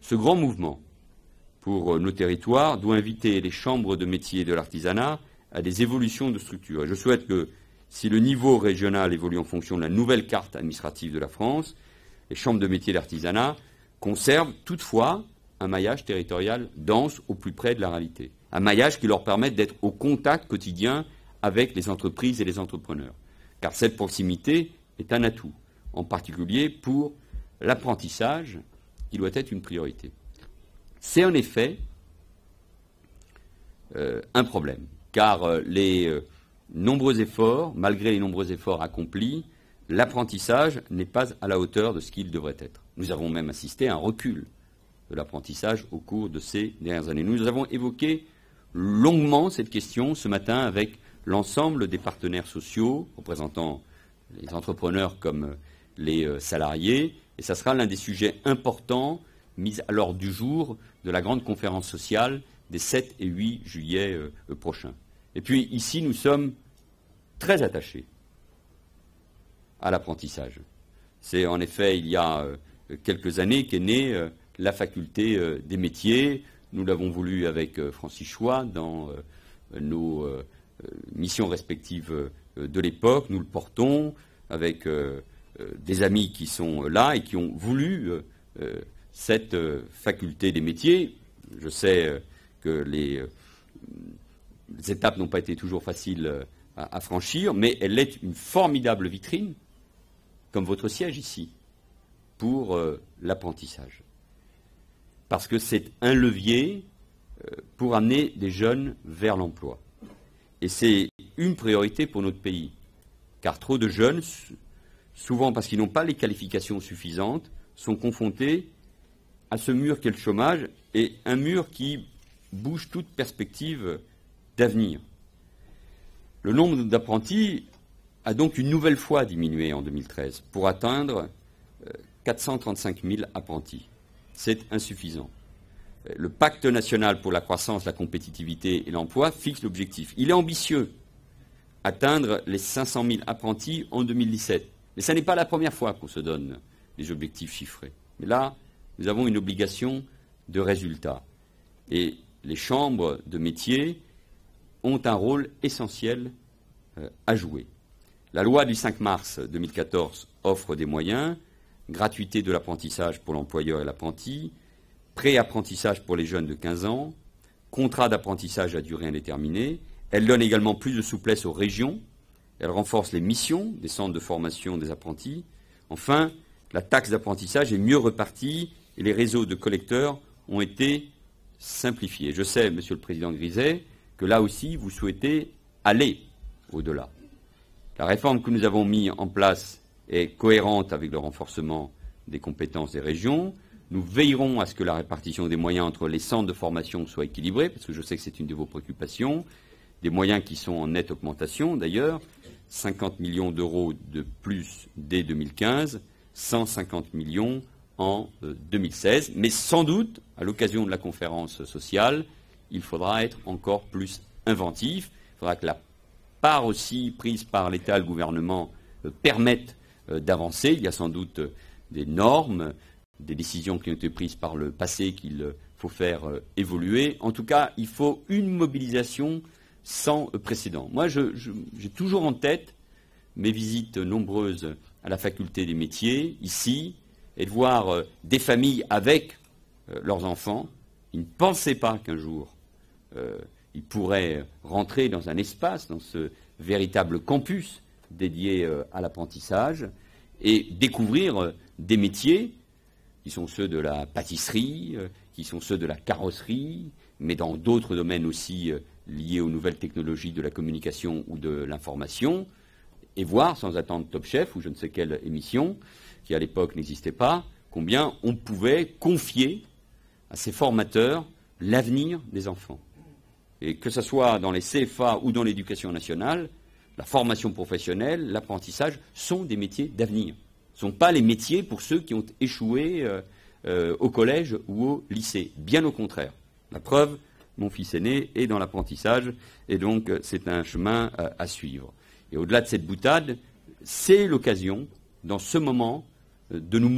Ce grand mouvement pour nos territoires doit inviter les chambres de métiers et de l'artisanat à des évolutions de structure. Et je souhaite que, si le niveau régional évolue en fonction de la nouvelle carte administrative de la France, les chambres de métiers et d'artisanat conservent toutefois un maillage territorial dense au plus près de la réalité. Un maillage qui leur permette d'être au contact quotidien avec les entreprises et les entrepreneurs. Car cette proximité est un atout, en particulier pour l'apprentissage, qui doit être une priorité. C'est en effet un problème, car les nombreux efforts, malgré les nombreux efforts accomplis, l'apprentissage n'est pas à la hauteur de ce qu'il devrait être. Nous avons même assisté à un recul de l'apprentissage au cours de ces dernières années. Nous avons évoqué longuement cette question ce matin avec l'ensemble des partenaires sociaux, représentant les entrepreneurs comme les salariés, et ça sera l'un des sujets importants mis à l'ordre du jour de la grande conférence sociale des 7 et 8 juillet prochains. Et puis ici, nous sommes très attachés à l'apprentissage. C'est en effet il y a quelques années qu'est née la faculté des métiers. Nous l'avons voulu avec Francis Choix dans nos missions respectives de l'époque. Nous le portons avec des amis qui sont là et qui ont voulu cette faculté des métiers. Je sais que les étapes n'ont pas été toujours faciles à franchir, mais elle est une formidable vitrine, comme votre siège ici, pour l'apprentissage. Parce que c'est un levier pour amener des jeunes vers l'emploi. Et c'est une priorité pour notre pays, car trop de jeunes, souvent parce qu'ils n'ont pas les qualifications suffisantes, sont confrontés à ce mur qu'est le chômage, et un mur qui bouge toute perspective d'avenir. Le nombre d'apprentis a donc une nouvelle fois diminué en 2013 pour atteindre 435 000 apprentis. C'est insuffisant. Le pacte national pour la croissance, la compétitivité et l'emploi fixe l'objectif. Il est ambitieux, atteindre les 500 000 apprentis en 2017. Mais ce n'est pas la première fois qu'on se donne des objectifs chiffrés. Mais là, nous avons une obligation de résultat. Et les chambres de métiers ont un rôle essentiel à jouer. La loi du 5 mars 2014 offre des moyens, gratuité de l'apprentissage pour l'employeur et l'apprenti, pré-apprentissage pour les jeunes de 15 ans, contrat d'apprentissage à durée indéterminée. Elle donne également plus de souplesse aux régions. Elle renforce les missions des centres de formation des apprentis. Enfin, la taxe d'apprentissage est mieux repartie et les réseaux de collecteurs ont été simplifiés. Je sais, Monsieur le Président Griset, que là aussi, vous souhaitez aller au-delà. La réforme que nous avons mise en place est cohérente avec le renforcement des compétences des régions. Nous veillerons à ce que la répartition des moyens entre les centres de formation soit équilibrée, parce que je sais que c'est une de vos préoccupations, des moyens qui sont en nette augmentation d'ailleurs, 50 millions d'euros de plus dès 2015, 150 millions en 2016. Mais sans doute, à l'occasion de la conférence sociale, il faudra être encore plus inventif. Il faudra que la part aussi prise par l'État et le gouvernement permette d'avancer. Il y a sans doute des normes, des décisions qui ont été prises par le passé qu'il faut faire évoluer. En tout cas, il faut une mobilisation sans précédent. Moi, j'ai toujours en tête mes visites nombreuses à la faculté des métiers, ici, et de voir des familles avec leurs enfants. Ils ne pensaient pas qu'un jour, ils pourraient rentrer dans un espace, dans ce véritable campus dédié à l'apprentissage, et découvrir des métiers qui sont ceux de la pâtisserie, qui sont ceux de la carrosserie, mais dans d'autres domaines aussi liés aux nouvelles technologies de la communication ou de l'information, et voir, sans attendre Top Chef ou je ne sais quelle émission, qui à l'époque n'existait pas, combien on pouvait confier à ces formateurs l'avenir des enfants. Et que ce soit dans les CFA ou dans l'éducation nationale, la formation professionnelle, l'apprentissage sont des métiers d'avenir. Ce ne sont pas les métiers pour ceux qui ont échoué au collège ou au lycée. Bien au contraire. La preuve, mon fils aîné est dans l'apprentissage et donc c'est un chemin à suivre. Et au-delà de cette boutade, c'est l'occasion, dans ce moment, de nous